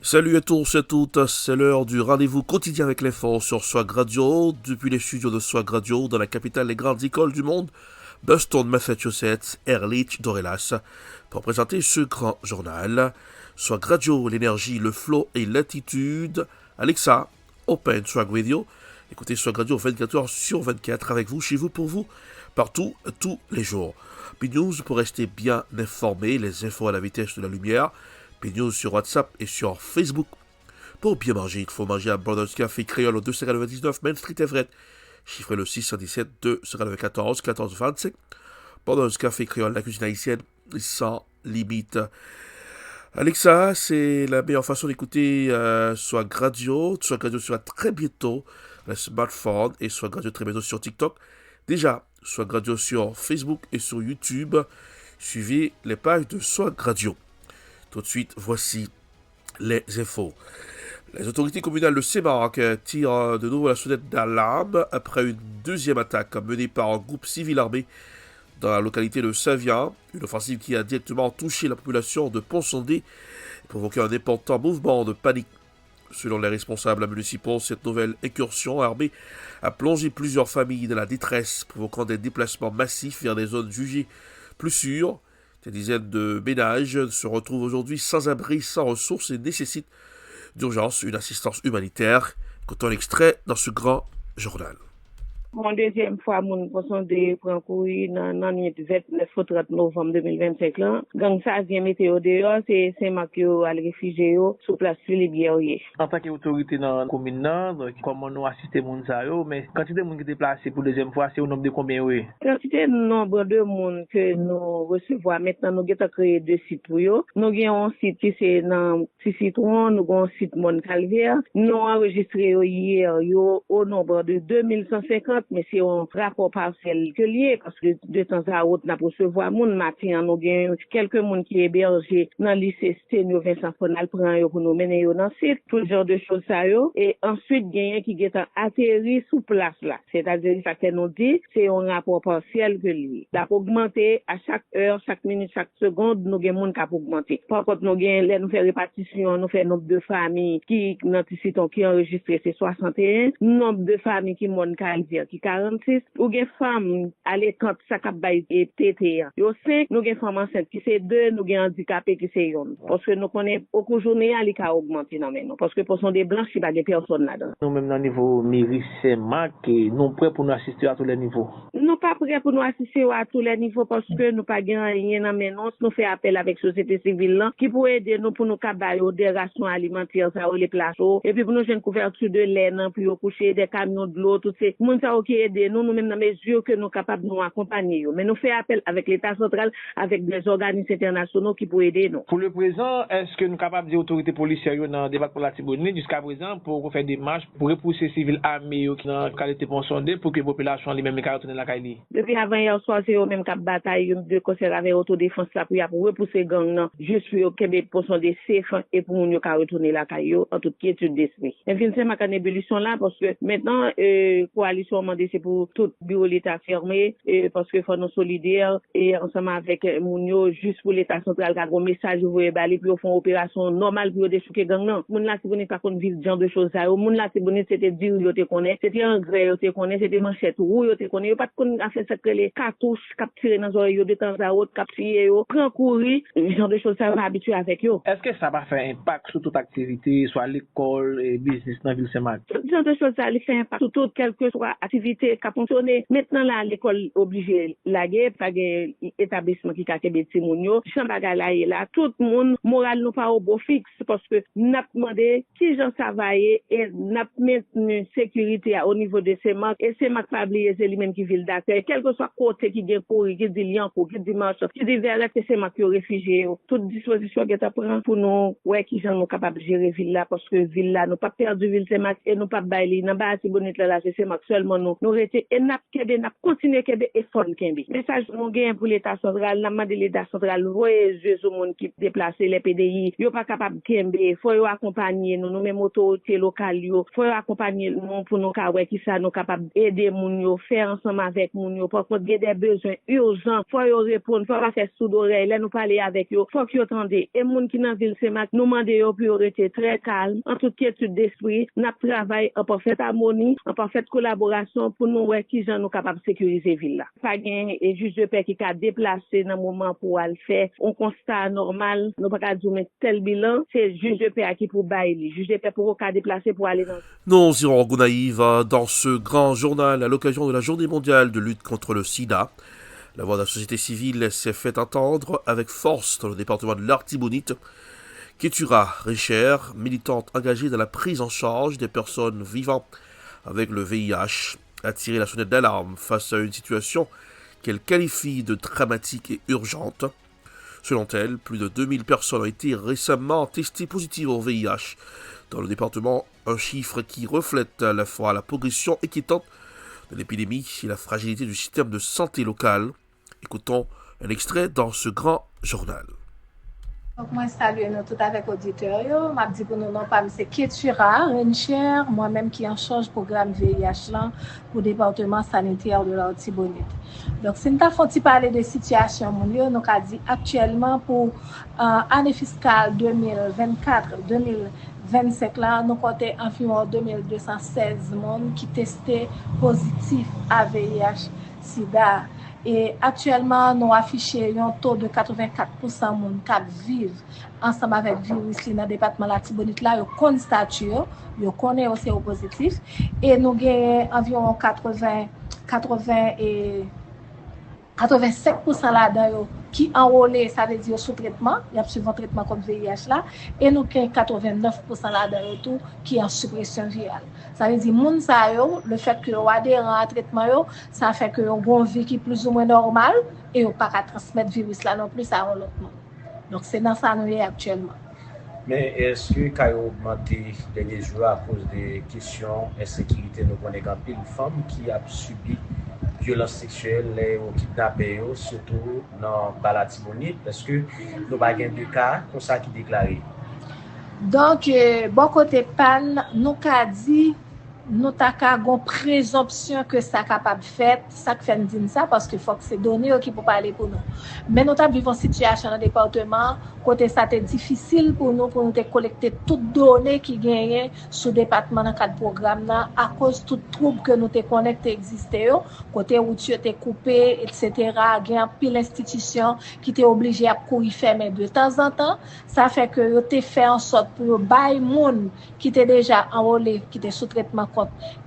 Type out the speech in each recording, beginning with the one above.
Salut à tous et à toutes, c'est l'heure du rendez-vous quotidien avec l'info sur Swag Radio, depuis les studios de Swag Radio dans la capitale des grandes écoles du monde, Boston, Massachusetts, Ehrlich, Dorellas, pour présenter ce grand journal. Swag Radio, l'énergie, le flow et l'attitude. Alexa, open Swag Radio. Écoutez Swag Radio 24 heures sur 24 avec vous, chez vous, pour vous, partout, tous les jours. P-News pour rester bien informé, les infos à la vitesse de la lumière. P-News sur WhatsApp et sur Facebook. Pour bien manger, il faut manger à Brothers Café Créole au 299 Main Street Everett. Chiffré le 617 294 1425. Brothers Café Créole, la cuisine haïtienne sans limite. Alexa, c'est la meilleure façon d'écouter Swag Radio. Swag Radio sera très bientôt le smartphone et Swag Radio très bientôt sur TikTok. Déjà, Swag Radio sur Facebook et sur YouTube. Suivez les pages de Swag Radio. Tout de suite, voici les infos. Les autorités communales de Sémac tirent de nouveau la sonnette d'alarme après une deuxième attaque menée par un groupe civil armé dans la localité de Savien, une offensive qui a directement touché la population de Pont-Sondé et provoqué un important mouvement de panique. Selon les responsables municipaux, cette nouvelle incursion armée a plongé plusieurs familles dans la détresse, provoquant des déplacements massifs vers des zones jugées plus sûres. Des dizaines de ménages se retrouvent aujourd'hui sans abri, sans ressources et nécessitent d'urgence une assistance humanitaire. Écoutons l'extrait dans ce grand journal. Mon deuxième fois, mon poisson de prend courir dans le 29 au 30 novembre 2025 là. Gang ça vient météo dehors, c'est Saint-Marc à réfugié sur place Philippe Guerrier. En tant qu'autorité dans la commune là, comment nous assister moun ça yo, mais quantité de monde qui déplacé pour deuxième fois, c'est au nombre de combien oui? Quantité de nombre de monde que nous recevons maintenant, nous avons créé deux sites pour eux. Nous avons un site qui c'est dans Citron, nous avons un site Mont Calvaire. Nous enregistré hier au nombre de 2150. Mais c'est un rapport partiel que lié parce que de temps à autre, nous recevons moun matin, nous avons quelques monde qui hébergés dans le lycée Sténio Vincent Fonal pour nous mener dans le site, tout genre de choses ça yo. Et ensuite, il y a qui est atterri sous place là. C'est-à-dire, ça que nous dit, c'est un rapport partiel que lié. Il a augmenté à chaque heure, chaque minute, chaque seconde, nous avons monde qui a augmenté. Par contre, nous avons, nous fait répartition, nous fait nombre de familles qui, dans le site, qui enregistré, c'est 61. Nombre de familles qui montent qui 46, ou gen femmes à l'école ça cap bay et tété. Yo 5, nous gen femmes enceintes qui c'est 2, nous gen handicapés qui c'est 1. Parce que nous connaît beaucoup journée à l'écart augmenter non mais non parce que pour son des blancs, il pas de personne là-dedans. Nous même dans niveau mairie Saint-Marc, nous prêts pour nous assister à tous les niveaux. Nous pas prêts pour nous assister à tous les niveaux parce que nous pas gain rien dans mais non, nous fait appel avec société civile là qui pour aider nous pour nous cabaye des rations alimentaires ça les plateaux et puis pour nous une couverture de lait non pour coucher des camions de l'eau tout c'est monde ça qui aider nous même dans mesure que nous capables de nous accompagner mais nous fait appel avec l'État central avec des organismes internationaux qui pour aider nous. Pour le présent, est-ce que nous capables des autorités policières dans le débat pour la Tibonite jusqu'à présent pour faire des marches pour repousser civils armés qui dans qualité pour sonder pour que la population lui-même retourne la caille. Depuis avant hier soir c'est eux même qui bataille de concert avec autodéfense là pour repousser gang non juste pour sonder safe et pour nous retourner la caille en toute quiétude d'esprit. Et fin c'est ma ébullition là parce que maintenant coalition mandé c'est pour tout bureau l'État fermé parce que faut nous solidaires et ensemble avec Mounio juste pour l'État central qui a un message vous baler pour faire opération normale pour déchouquer gang non moun là c'est bonne pas qu'on vivre genre de choses ça moun là c'est bonne c'était dire yo te connaît c'était engrais yo te connaît c'était manchette roux yo te connaît pas qu'on a fait ça que les cartouches cap tirer dans oreille de temps à autre cap tirer yo prend courir genre de choses ça va habitué avec yo. Est-ce que ça va faire impact sur toute activité soit l'école et business dans ville Saint-Marc? Genre de choses ça fait impact sur toute quelle que soit activité qui fonctionner. Maintenant là l'école obligée la guerre pas établissement qui a kebe ti moun yo champ bagay là tout le monde moral nous pas au beau fixe parce que n'a demandé qui gens travailler et n'a maintenu sécurité au niveau de ces marques et ces marques pas oublier c'est lui même qui ville d'accueil quel que soit côté qui gagne pour qui dit lien pour qui dimanche qui dit vers que ces marques réfugiés toute disposition qui prend pour nous ouais qui gens nous capable gérer ville là parce que ville là nous pas perdu ville ces marques et nous pas bailler dans bas si bonite là c'est ces marques seulement nous rete et n'a continuer kebe et fond kembe. Message nous gain pour l'état central, n'a demandé l'état central voyer yeux au monde qui déplacer les PDI, yo pas capable kembe, faut yo accompagner nous même autorité locale yo, faut yo accompagner nous pour nous ka qui ça nous capable aider moun yo faire ensemble avec moun yo parce qu'il y a des besoins urgents, faut yo répondre, faut pas faire sous d'oreille, là nous parler avec yo, faut que yo tende et moun qui dans ville Saint-Marc nous demander yo pour rester très calme, en toute quiétude d'esprit, n'a travail en parfaite harmonie, en parfaite collaboration pour nous voir qui gens nous capable sécuriser ville là. Pas gain et juge de paix qui a déplacé dans moment pour aller faire un constat normal, nous pas dire mais tel bilan, c'est juge de paix qui pour bailler, juge de paix pour qu'à déplacer pour aller dans. Nous irons en Gonaïve dans ce grand journal à l'occasion de la journée mondiale de lutte contre le sida. La voix de la société civile s'est fait entendre avec force dans le département de l'Artibonite. Ketura Richer, militante engagée dans la prise en charge des personnes vivant avec le VIH, a tiré la sonnette d'alarme face à une situation qu'elle qualifie de dramatique et urgente. Selon elle, plus de 2000 personnes ont été récemment testées positives au VIH dans le département, un chiffre qui reflète à la fois la progression inquiétante de l'épidémie et la fragilité du système de santé local. Écoutons un extrait dans ce grand journal. Donc, moi, salue nous tout avec auditeurs. Je dis pour nous, non, pas, c'est Ketura Rencher, moi-même qui en charge programme VIH là, pour le département sanitaire de l'Artibonite. Donc, si nous avons parlé de situation, nous avons dit actuellement pour année fiscale 2024-2025, là, nous comptons environ 2216 personnes qui testaient positif à VIH-Sida. Et actuellement, nous affichons un taux de 84% de monde qui vivent ensemble avec le virus dans le département de l'Artibonite. Là, ils constatent, ils connaissent aussi au positif. Et nous avons environ 85% là-dedans qui enrôlés, ça veut dire sous traitement, il y a suivant traitement comme VIH là, et nous avons 89% là-dedans tout qui est en suppression virale. Ça veut dire moun sa yo, le fait que yo adhérent à traitement yo, ça fait que yon bon vie qui plus ou moins normal et yon pas qu'à transmettre virus là non plus à l'autre monde. Donc c'est dans ça nous est actuellement. Mais est-ce que quand vous augmentez les jours à cause des questions d'insécurité, nous connaissons une femme qui a subi violence sexuelle ou kidnappé, surtout dans l'Artibonite, parce que nous avons des cas comme ça qui déclaré. Donc, bon côté PAN, nous avons dit nous avons une présomption que ça capable de faire, ça fait dire ça parce que faut que c'est donné qui pour parler pour nous. Mais nous avons vécu une situation dans le département côté ça était difficile pour nous collecter toutes données qui gagnent sur le département dans cadre programme là à cause tout trouble que nous te connecté existait côté où tu étais coupé etc. gagne pile institution qui était obligé à courir fermer de temps en temps, ça fait que yo te fait en sorte pour bail monde qui était déjà enrôlé qui était sous traitement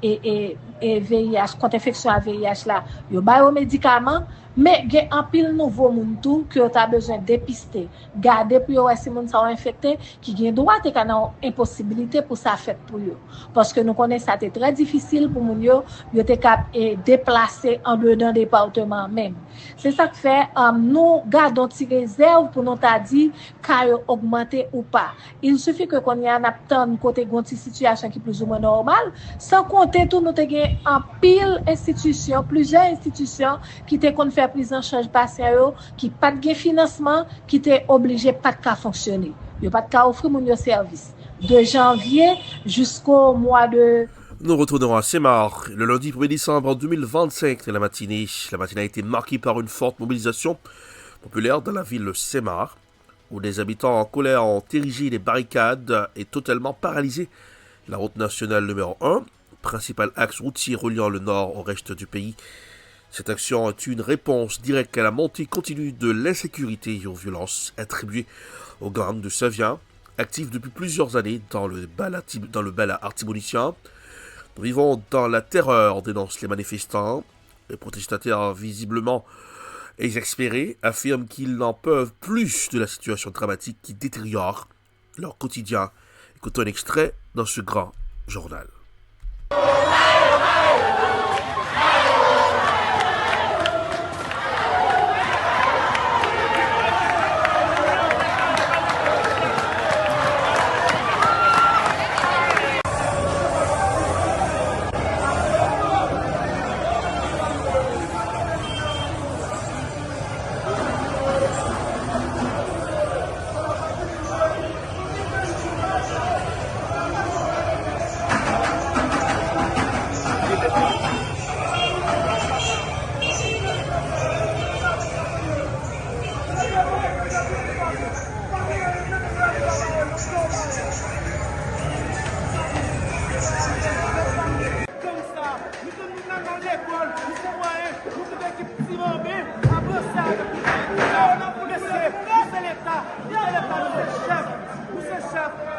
et VIH, contre infection à VIH là, yo bay au médicament, mais il y a un pile nouveau monde tout que tu as besoin de dépister, garder pour voir si moun sont infecté qui gagne droit te kana impossibilité pour ça fait pour yo. Parce que nous connaissons ça c'est très difficile pour moun yo te cap et déplacer en dedans département même. C'est ça que fait nous gardons ti réserve pour nous t'a dit ka yo augmenter ou pas. Il suffit que qu'on y a un côté gonti situation qui plus ou moins normal, sans compter tout nous te gagne en pile institution, plusieurs institutions qui te kon faire prise en charge patient qui pas de financement qui était obligé pas de fonctionner. Yo pas de offrir mon service de janvier jusqu'au mois de. Nous retournons à Semar le lundi 1er décembre 2025 la matinée. La matinée a été marquée par une forte mobilisation populaire dans la ville de Semar où des habitants en colère ont érigé des barricades et totalement paralysé la route nationale numéro 1, principal axe routier reliant le nord au reste du pays. Cette action est une réponse directe à la montée continue de l'insécurité et aux violences attribuées aux gangs de Savien, actifs depuis plusieurs années dans le bal artibonitien. Nous vivons dans la terreur, dénoncent les manifestants. Les protestataires, visiblement exaspérés, affirment qu'ils n'en peuvent plus de la situation dramatique qui détériore leur quotidien. Écoutons un extrait dans ce grand journal.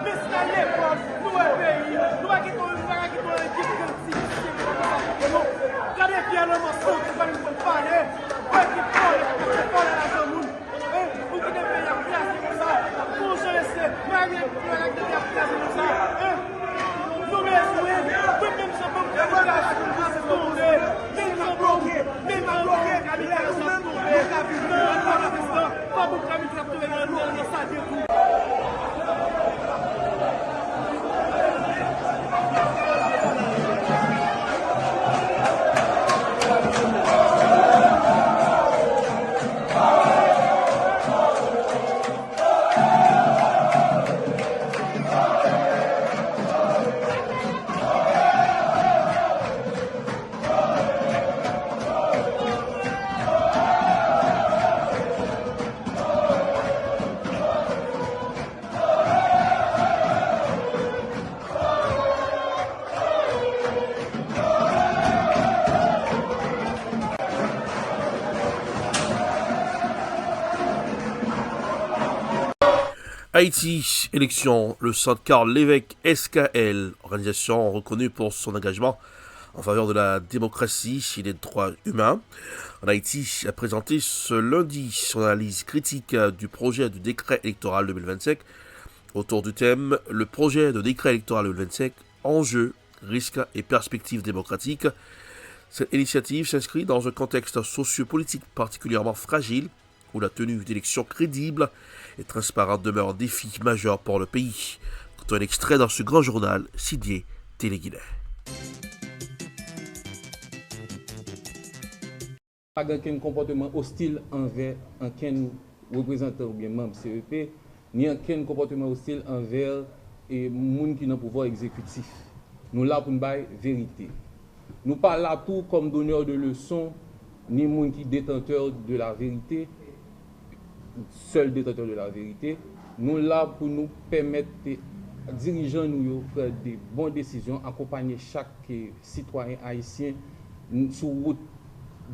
Mais c'est à l'époque, nous, un pays, nous avons une équipe politique. Regardez bien le morceau qui va nous parler. Ouais, qui parle à la zone. Vous qui devez y avoir comme ça. Pour je laisse, moi, je vais faire comme ça. Nous, mais jouer, tout même ça peut faire ça tourner. Même ça bloqué, Camille, ça tourner. Pas pour Camille, ça tourner dans ça, du coup. Haïti, élection, le Centre Karl Lévesque SKL, organisation reconnue pour son engagement en faveur de la démocratie et des droits humains. En Haïti, a présenté ce lundi son analyse critique du projet de décret électoral 2025 autour du thème « Le projet de décret électoral 2025, enjeux, risques et perspectives démocratiques ». Cette initiative s'inscrit dans un contexte sociopolitique particulièrement fragile où la tenue d'élections crédibles et transparentes demeure un défi majeur pour le pays. Quand un extrait dans ce grand journal signé Téléguinée. Pas aucun comportement hostile envers aucun représentant ou bien membre CEP, ni aucun comportement hostile envers les gens qui ont le pouvoir exécutif. Nous là pour nous dire vérité. Nous pas là tout comme donneurs de leçons, ni gens qui détenteurs de la vérité, seul détenteur de la vérité. Nous là pour nous permettre dirigeants nous faire des bonnes décisions, accompagner chaque citoyen haïtien sur route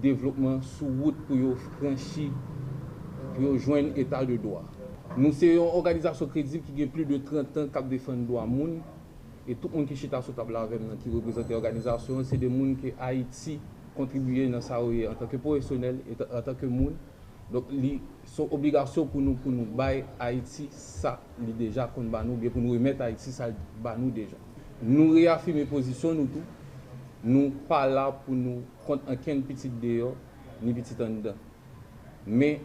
développement, sur route pour franchir, pour joindre l'état de droit. Nous sommes une organisation crédible qui a plus de 30 ans qui défend le droit monde. Et tout le monde qui est sur table avec nous, qui représente l'organisation, c'est des gens qui Haïti contribuent dans ça en tant que professionnel et en tant que monde. Donc, son obligation pour nous bailler Haïti, ça, déjà qu'on bat nous, bien pour nous remettre Haïti, ça bat nous déjà. Nous réaffirmer position, nous tout. Nous pas là pour nous contre aucun petit dehors, ni petit en dedans. Mais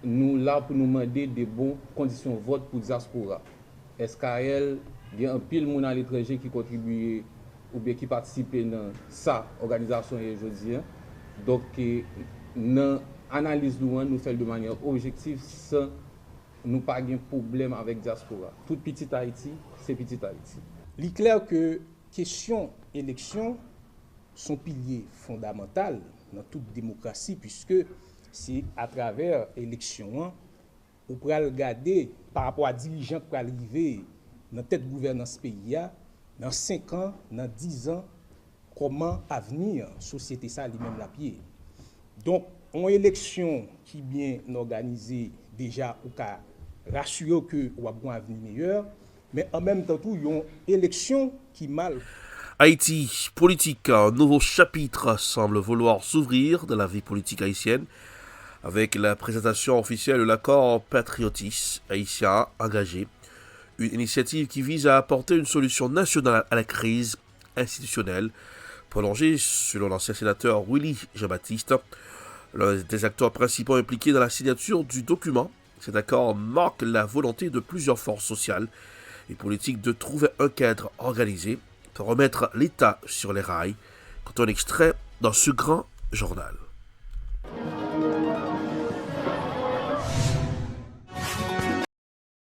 nous là pour nous demander des bonnes conditions de vote pour diaspora. SKL, il y a un pile monde à l'étranger qui contribue ou bien qui participe dans sa organisation aujourd'hui. Donc, dans l'analyse nous fait de manière objective sans nous pas de problème avec diaspora. Toute petite Haïti, c'est petite Haïti. Il est clair que question élection sont piliers fondamentaux dans toute démocratie puisque c'est à travers l'élection on pourra regarder par rapport à dirigeants qui arriver dans tête gouvernance pays dans 5 ans, dans 10 ans comment avenir société ça lui-même la pied. Donc une élection qui bien organisée déjà ou ka rassurer que ou a un avenir meilleur mais en même temps tout une élection qui mal. Haïti, politique, un nouveau chapitre semble vouloir s'ouvrir dans la vie politique haïtienne avec la présentation officielle de l'accord Patriotis haïtien engagé, une initiative qui vise à apporter une solution nationale à la crise institutionnelle prolongée, selon l'ancien sénateur Willy Jean-Baptiste, l'un des acteurs principaux impliqués dans la signature du document. Cet accord marque la volonté de plusieurs forces sociales et politiques de trouver un cadre organisé pour remettre l'État sur les rails, quand on extrait dans ce grand journal.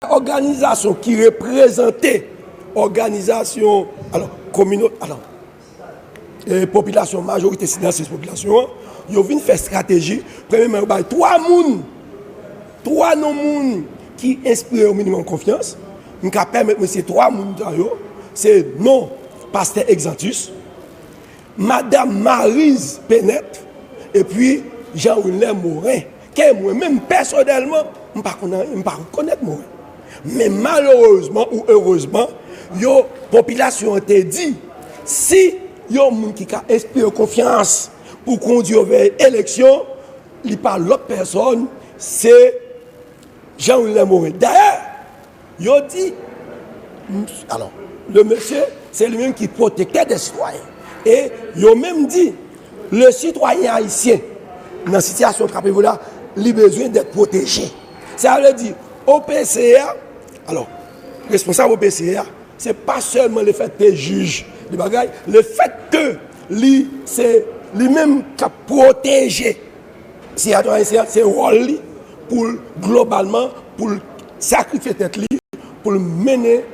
Organisation qui représentait organisation communauté population majorité silencieuse population ils viennent faire stratégie premièrement trois noms qui inspirent au minimum confiance nous ca permettre ces trois moun c'est non pasteur Exantus, Madame Maryse Penet, et puis Jean-Wilner Morin, qui moi-même personnellement, je ne connais pas Morin. Mais malheureusement ou heureusement, la population a dit, si il y a un monde qui a inspiré confiance pour conduire vers l'élection, il n'y a pas l'autre personne, c'est Jean-William Morin. D'ailleurs, il a dit, alors, le monsieur, c'est lui-même qui protège des citoyens. Et il a même dit, le citoyen haïtien, dans la situation que vous là, il a besoin d'être protégé. Ça veut dire, au PCA, alors, responsable au PCA, ce n'est pas seulement le fait que juge les bagailles, le fait que c'est lui-même qui a protégé. C'est un rôle pour globalement, pour sacrifier tête li, pour mener le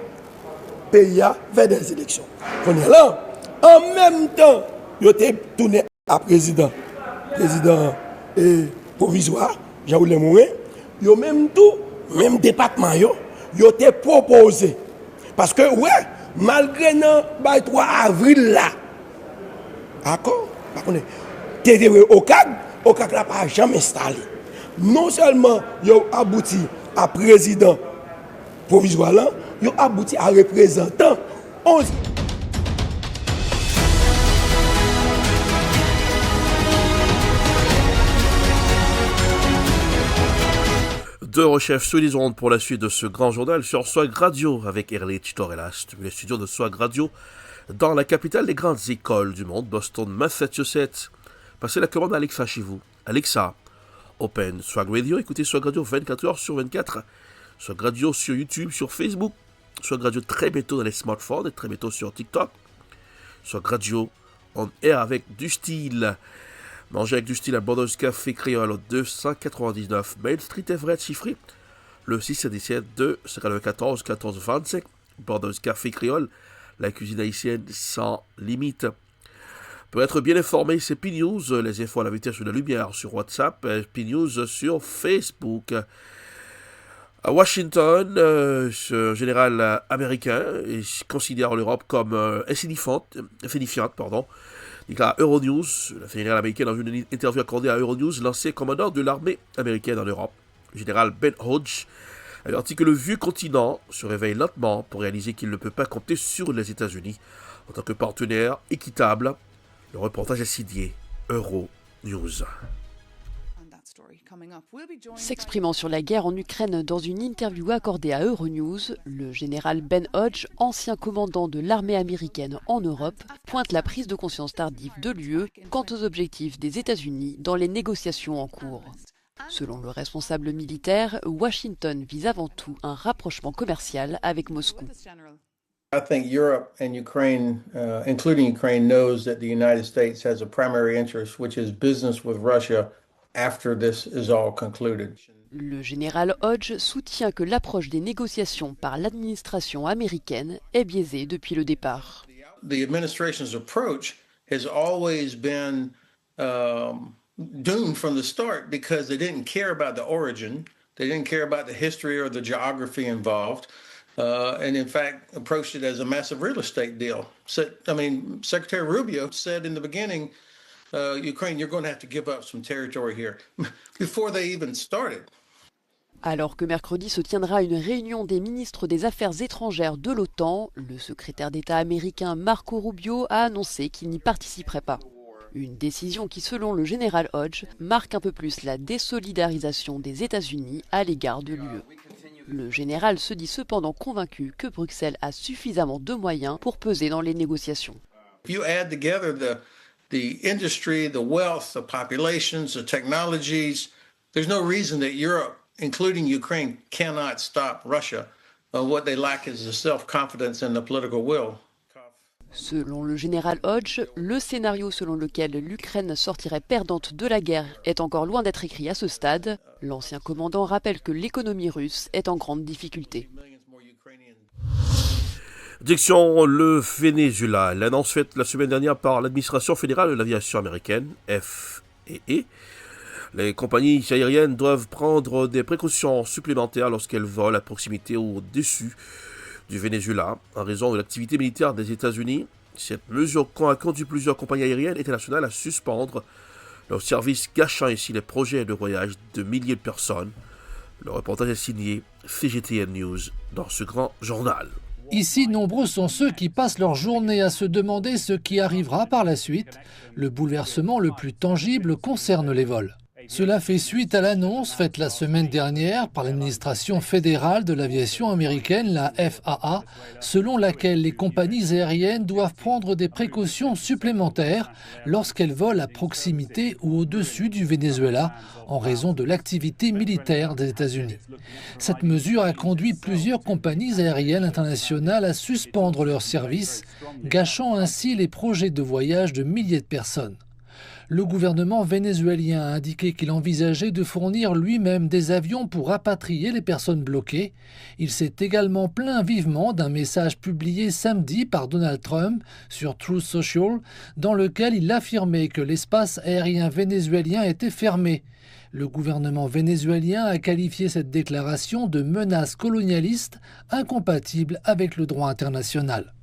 pays vers des élections. Là, en même temps, il a tourné à président provisoire, Jean-William Morin, il a même tout, même département, il a proposé. Parce que, ouais, malgré le 3 avril là, d'accord, au CAG n'a pas jamais installé. Non seulement il a abouti à président provisoire là, il a abouti à représentant 11. Deux recherches sur les ondes pour la suite de ce grand journal sur Swag Radio avec Erlich Dorelas depuis les studios de Swag Radio dans la capitale des grandes écoles du monde, Boston, Massachusetts. Passez la commande à Alexa chez vous. Alexa, open Swag Radio, écoutez Swag Radio 24h/24. Swag Radio sur YouTube, sur Facebook. Swag Radio très bientôt dans les smartphones et très bientôt sur TikTok. Swag Radio on air avec du style. Manger avec du style à Bordeaux Café Créole 299 Main Street Everett chiffré le 617 294 14 25 Bordeaux Café Créole, la cuisine haïtienne sans limite. Pour être bien informé, c'est P-News, les infos à la vitesse de la lumière sur WhatsApp, P-News sur Facebook. À Washington, ce général américain considère l'Europe comme insignifiante. À Euronews, la générale américaine, dans une interview accordée à Euronews, l'ancien commandant de l'armée américaine en Europe, le général Ben Hodge, avertit que le vieux continent se réveille lentement pour réaliser qu'il ne peut pas compter sur les États-Unis en tant que partenaire équitable. Le reportage est signé Euronews. S'exprimant sur la guerre en Ukraine dans une interview accordée à Euronews, le général Ben Hodge, ancien commandant de l'armée américaine en Europe, pointe la prise de conscience tardive de l'UE quant aux objectifs des États-Unis dans les négociations en cours. Selon le responsable militaire, Washington vise avant tout un rapprochement commercial avec Moscou. I think Europe and Ukraine, including Ukraine, knows that the United States has a primary interest, which is business with Russia after this is all concluded. Le général Hodge soutient que l'approche des négociations par l'administration américaine est biaisée depuis le départ. The administration's approach has always been doomed from the start because they didn't care about the origin, they didn't care about the history or the geography involved. And in fact, approached it as a massive real estate deal. Secretary Rubio said in the beginning, Ukraine, you're going to have to give up some territory here, before they even started. Alors que mercredi se tiendra une réunion des ministres des Affaires étrangères de l'OTAN, le secrétaire d'État américain Marco Rubio a annoncé qu'il n'y participerait pas. Une décision qui, selon le général Hodge, marque un peu plus la désolidarisation des États-Unis à l'égard de l'UE. Le général se dit cependant convaincu que Bruxelles a suffisamment de moyens pour peser dans les négociations. If you add together the industry, the wealth, the populations, the technologies, there's no reason that Europe, including Ukraine, cannot stop Russia. What they lack is the self-confidence and the political will. Selon le général Hodge, le scénario selon lequel l'Ukraine sortirait perdante de la guerre est encore loin d'être écrit à ce stade. L'ancien commandant rappelle que l'économie russe est en grande difficulté. Direction le Venezuela. L'annonce faite la semaine dernière par l'administration fédérale de l'aviation américaine, FAA. Les compagnies aériennes doivent prendre des précautions supplémentaires lorsqu'elles volent à proximité ou au-dessus du Venezuela, en raison de l'activité militaire des États-Unis. Cette mesure a conduit plusieurs compagnies aériennes internationales à suspendre leurs services, gâchant ainsi les projets de voyage de milliers de personnes. Le reportage est signé CGTN News dans ce grand journal. Ici, nombreux sont ceux qui passent leur journée à se demander ce qui arrivera par la suite. Le bouleversement le plus tangible concerne les vols. Cela fait suite à l'annonce faite la semaine dernière par l'administration fédérale de l'aviation américaine, la FAA, selon laquelle les compagnies aériennes doivent prendre des précautions supplémentaires lorsqu'elles volent à proximité ou au-dessus du Venezuela en raison de l'activité militaire des États-Unis. Cette mesure a conduit plusieurs compagnies aériennes internationales à suspendre leurs services, gâchant ainsi les projets de voyage de milliers de personnes. Le gouvernement vénézuélien a indiqué qu'il envisageait de fournir lui-même des avions pour rapatrier les personnes bloquées. Il s'est également plaint vivement d'un message publié samedi par Donald Trump sur Truth Social, dans lequel il affirmait que l'espace aérien vénézuélien était fermé. Le gouvernement vénézuélien a qualifié cette déclaration de menace colonialiste incompatible avec le droit international.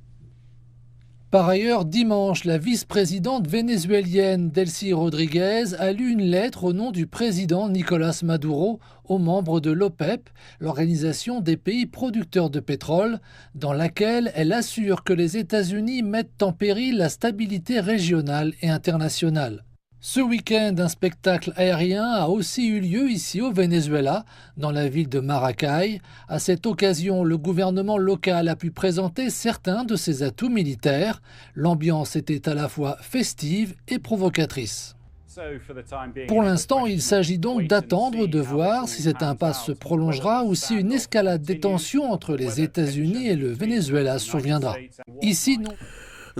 Par ailleurs, dimanche, la vice-présidente vénézuélienne Delcy Rodriguez a lu une lettre au nom du président Nicolás Maduro aux membres de l'OPEP, l'organisation des pays producteurs de pétrole, dans laquelle elle assure que les États-Unis mettent en péril la stabilité régionale et internationale. Ce week-end, un spectacle aérien a aussi eu lieu ici au Venezuela, dans la ville de Maracay. À cette occasion, le gouvernement local a pu présenter certains de ses atouts militaires. L'ambiance était à la fois festive et provocatrice. Pour l'instant, il s'agit donc d'attendre de voir si cette impasse se prolongera ou si une escalade des tensions entre les États-Unis et le Venezuela surviendra. Ici, non.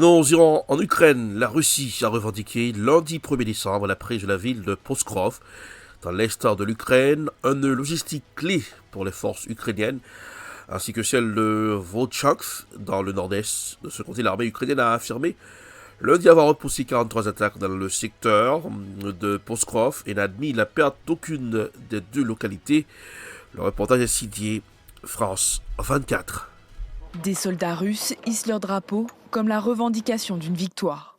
Nous irons en Ukraine. La Russie a revendiqué lundi 1er décembre la prise de la ville de Pskov, dans l'est de l'Ukraine, un nœud logistique clé pour les forces ukrainiennes, ainsi que celle de Volchansk, dans le nord-est. De ce côté, l'armée ukrainienne a affirmé lundi avoir repoussé 43 attaques dans le secteur de Pskov et n'a admis la perte d'aucune des deux localités. Le reportage est signé France 24. Des soldats russes hissent leur drapeau comme la revendication d'une victoire.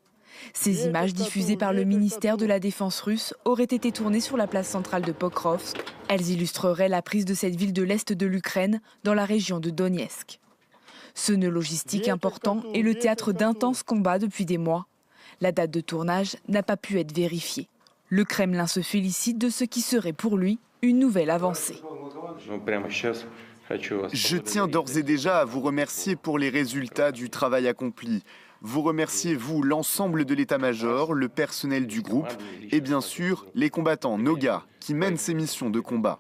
Ces images diffusées par le ministère de la Défense russe auraient été tournées sur la place centrale de Pokrovsk. Elles illustreraient la prise de cette ville de l'Est de l'Ukraine dans la région de Donetsk. Ce nœud logistique important est le théâtre d'intenses combats depuis des mois. La date de tournage n'a pas pu être vérifiée. Le Kremlin se félicite de ce qui serait pour lui une nouvelle avancée. Je tiens d'ores et déjà à vous remercier pour les résultats du travail accompli. Vous remerciez, vous, l'ensemble de l'état-major, le personnel du groupe et bien sûr les combattants, nos gars, qui mènent ces missions de combat.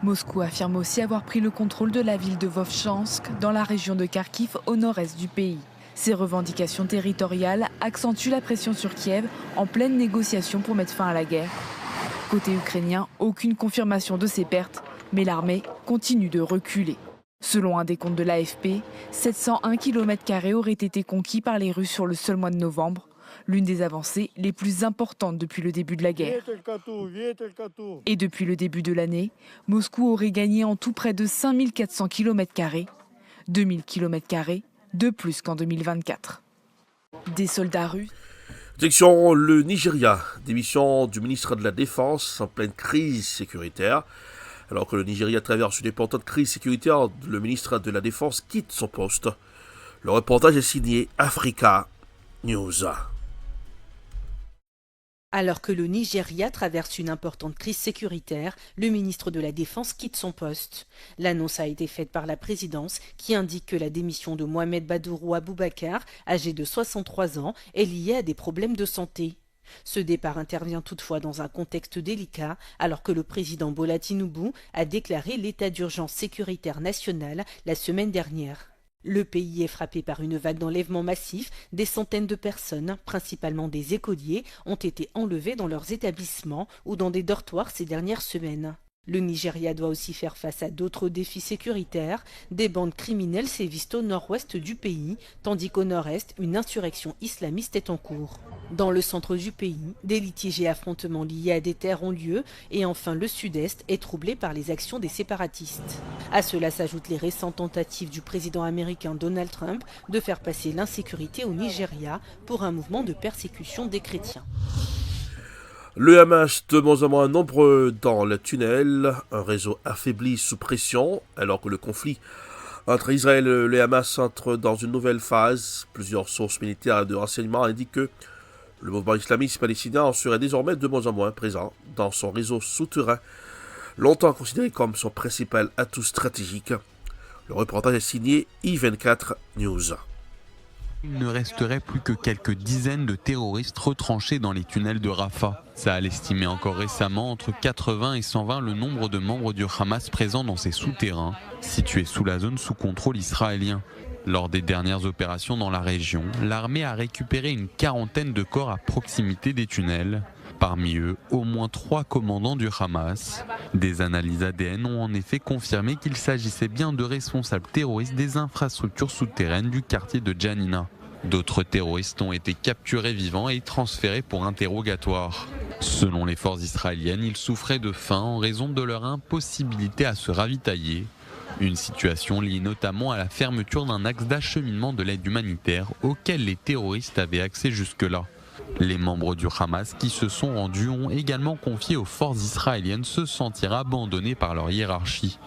Moscou affirme aussi avoir pris le contrôle de la ville de Vovchansk, dans la région de Kharkiv, au nord-est du pays. Ces revendications territoriales accentuent la pression sur Kiev en pleine négociation pour mettre fin à la guerre. Côté ukrainien, aucune confirmation de ces pertes, mais l'armée continue de reculer. Selon un décompte de l'AFP, 701 km² auraient été conquis par les Russes sur le seul mois de novembre, l'une des avancées les plus importantes depuis le début de la guerre. Et depuis le début de l'année, Moscou aurait gagné en tout près de 5400 km², 2000 km² de plus qu'en 2024. Des soldats russes. Direction le Nigeria, démission du ministre de la Défense en pleine crise sécuritaire. Alors que le Nigeria traverse une importante crise sécuritaire, le ministre de la Défense quitte son poste. Le reportage est signé Africa News. Alors que le Nigeria traverse une importante crise sécuritaire, le ministre de la Défense quitte son poste. L'annonce a été faite par la présidence qui indique que la démission de Mohamed Badourou Aboubakar, âgé de 63 ans, est liée à des problèmes de santé. Ce départ intervient toutefois dans un contexte délicat alors que le président Bola Tinubu a déclaré l'état d'urgence sécuritaire national la semaine dernière. Le pays est frappé par une vague d'enlèvements massifs. Des centaines de personnes, principalement des écoliers, ont été enlevées dans leurs établissements ou dans des dortoirs ces dernières semaines. Le Nigeria doit aussi faire face à d'autres défis sécuritaires. Des bandes criminelles sévissent au nord-ouest du pays, tandis qu'au nord-est, une insurrection islamiste est en cours. Dans le centre du pays, des litiges et affrontements liés à des terres ont lieu, et enfin le sud-est est troublé par les actions des séparatistes. À cela s'ajoutent les récentes tentatives du président américain Donald Trump de faire passer l'insécurité au Nigeria pour un mouvement de persécution des chrétiens. Le Hamas de moins en moins nombreux dans le tunnel, un réseau affaibli sous pression, alors que le conflit entre Israël et le Hamas entre dans une nouvelle phase. Plusieurs sources militaires et de renseignement indiquent que le mouvement islamiste palestinien en serait désormais de moins en moins présent dans son réseau souterrain, longtemps considéré comme son principal atout stratégique. Le reportage est signé I24 News. Il ne resterait plus que quelques dizaines de terroristes retranchés dans les tunnels de Rafah. Sahel estimait encore récemment entre 80 et 120 le nombre de membres du Hamas présents dans ces souterrains, situés sous la zone sous contrôle israélien. Lors des dernières opérations dans la région, l'armée a récupéré une quarantaine de corps à proximité des tunnels. Parmi eux, au moins 3 commandants du Hamas. Des analyses ADN ont en effet confirmé qu'il s'agissait bien de responsables terroristes des infrastructures souterraines du quartier de Janina. D'autres terroristes ont été capturés vivants et transférés pour interrogatoire. Selon les forces israéliennes, ils souffraient de faim en raison de leur impossibilité à se ravitailler. Une situation liée notamment à la fermeture d'un axe d'acheminement de l'aide humanitaire auquel les terroristes avaient accès jusque-là. Les membres du Hamas qui se sont rendus ont également confié aux forces israéliennes se sentir abandonnés par leur hiérarchie.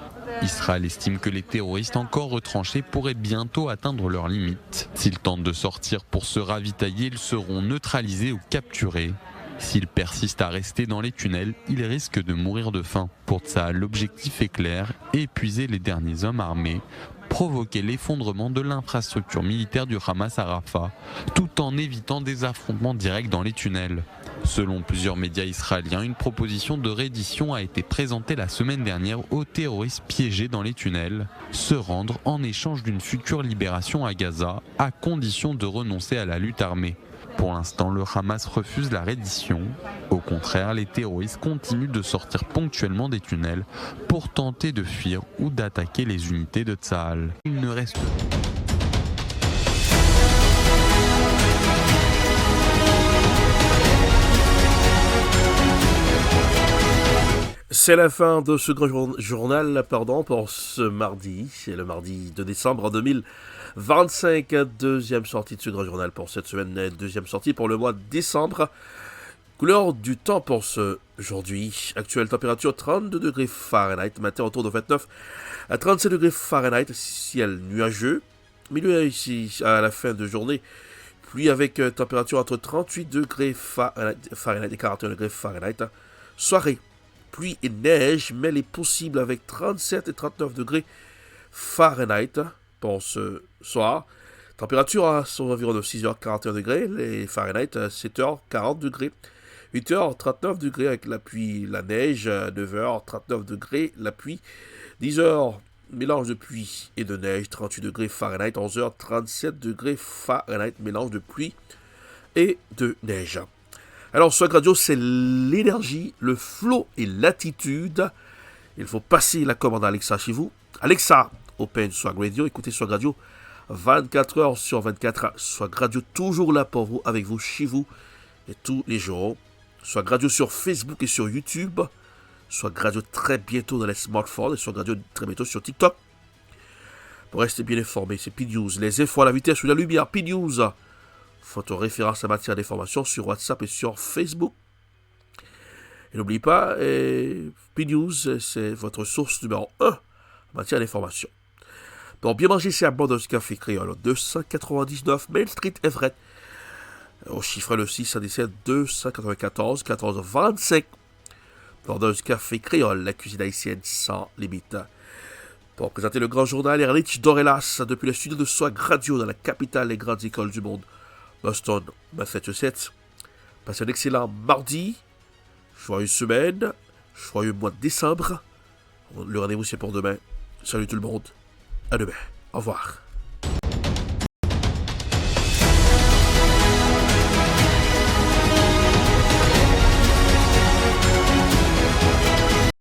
Israël estime que les terroristes encore retranchés pourraient bientôt atteindre leurs limites. S'ils tentent de sortir pour se ravitailler, ils seront neutralisés ou capturés. S'ils persistent à rester dans les tunnels, ils risquent de mourir de faim. Pour Tsahal, l'objectif est clair, épuiser les derniers hommes armés, provoquer l'effondrement de l'infrastructure militaire du Hamas à Rafah, tout en évitant des affrontements directs dans les tunnels. Selon plusieurs médias israéliens, une proposition de reddition a été présentée la semaine dernière aux terroristes piégés dans les tunnels, se rendre en échange d'une future libération à Gaza, à condition de renoncer à la lutte armée. Pour l'instant, le Hamas refuse la reddition. Au contraire, les terroristes continuent de sortir ponctuellement des tunnels pour tenter de fuir ou d'attaquer les unités de Tsahal. Il ne reste C'est la fin de ce grand journal pour ce mardi. C'est le mardi de décembre 2025. Deuxième sortie de ce grand journal pour cette semaine. Deuxième sortie pour le mois de décembre. Couleur du temps pour ce aujourd'hui. Actuelle température 32 degrés Fahrenheit. Matin autour de 29 à 37 degrés Fahrenheit. Ciel nuageux. Milieu ici à la fin de journée. Pluie avec température entre 38 degrés Fahrenheit et 41 degrés Fahrenheit. Soirée. Pluie et neige, mais elle est possible avec 37 et 39 degrés Fahrenheit pour ce soir. Température à environ de 6h41 degrés, les Fahrenheit, 7h40 degrés, 8h39 degrés avec la pluie, la neige, 9h39 degrés, la pluie, 10h, mélange de pluie et de neige, 38 degrés Fahrenheit, 11h37 degrés Fahrenheit, mélange de pluie et de neige. Alors, Swag Radio, c'est l'énergie, le flow et l'attitude. Il faut passer la commande à Alexa chez vous. Alexa, open Swag Radio. Écoutez Swag Radio 24 heures sur 24. Swag Radio toujours là pour vous, avec vous, chez vous, et tous les jours. Swag Radio sur Facebook et sur YouTube. Swag Radio très bientôt dans les smartphones. Et Swag Radio très bientôt sur TikTok. Pour rester bien informé, c'est P-News. Les infos à la vitesse ou la lumière. P-News. Photo référence en matière d'information sur WhatsApp et sur Facebook. Et n'oubliez pas, P-News, c'est votre source numéro 1 en matière d'information. Pour bien manger, c'est Abondance Café Créole, 299 Main Street, Everett. Au chiffre le 617 294 1425. Abondance Café Créole, la cuisine haïtienne sans limite. Pour présenter le grand journal Erlich Dorelas depuis le studio de Swag Radio dans la capitale des grandes écoles du monde. Boston, Massachusetts. Passez un excellent mardi, joyeuse semaine, joyeux mois de décembre. Le rendez-vous c'est pour demain. Salut tout le monde, à demain, au revoir.